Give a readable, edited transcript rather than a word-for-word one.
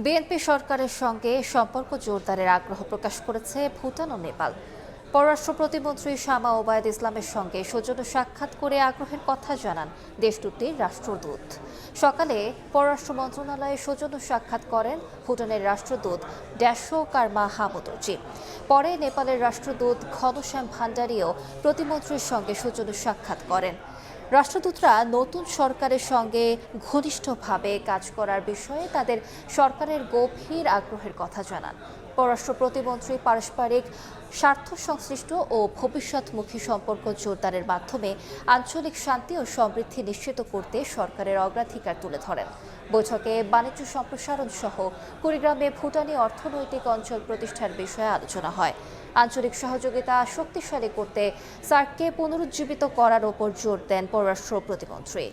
BNP সরকারের সঙ্গে সম্পর্ক জোরদারের আগ্রহ প্রকাশ করেছে ভুটান ও নেপাল। পররাষ্ট্র প্রতিমন্ত্রী শামা ওবায়দ ইসলামের সঙ্গে সৌজন্য সাক্ষাৎ করে আগ্রহের কথা জানান দেশ দুটির রাষ্ট্রদূত। সকালে পররাষ্ট্র মন্ত্রণালয়ে সৌজন্য সাক্ষাৎ করেন ভুটানের রাষ্ট্রদূত ড্যাশো কার্মা হামুদুর্জি। পরে নেপালের রাষ্ট্রদূত ঘনশ্যাম ভান্ডারীও প্রতিমন্ত্রীর সঙ্গে সৌজন্য সাক্ষাৎ করেন। রাষ্ট্রদূতরা নতুন সরকারের সঙ্গে ঘনিষ্ঠভাবে কাজ করার বিষয়ে তাদের সরকারের গভীর আগ্রহের কথা জানান। পররাষ্ট্র প্রতিমন্ত্রী পারস্পরিক স্বার্থ সংশ্লিষ্ট ও ভবিষ্যৎমুখী সম্পর্ক জোরদারের মাধ্যমে আঞ্চলিক শান্তি ও সমৃদ্ধি নিশ্চিত করতে সরকারের অগ্রাধিকার তুলে ধরেন। বৈঠকে বাণিজ্য সম্প্রসারণ সহ কুড়িগ্রামে ভুটানি অর্থনৈতিক অঞ্চল প্রতিষ্ঠার বিষয়ে আলোচনা হয়। আঞ্চলিক সহযোগিতা শক্তিশালী করতে সার্ককে পুনরুজ্জীবিত করার ওপর জোর দেন পররাষ্ট্র প্রতিমন্ত্রী।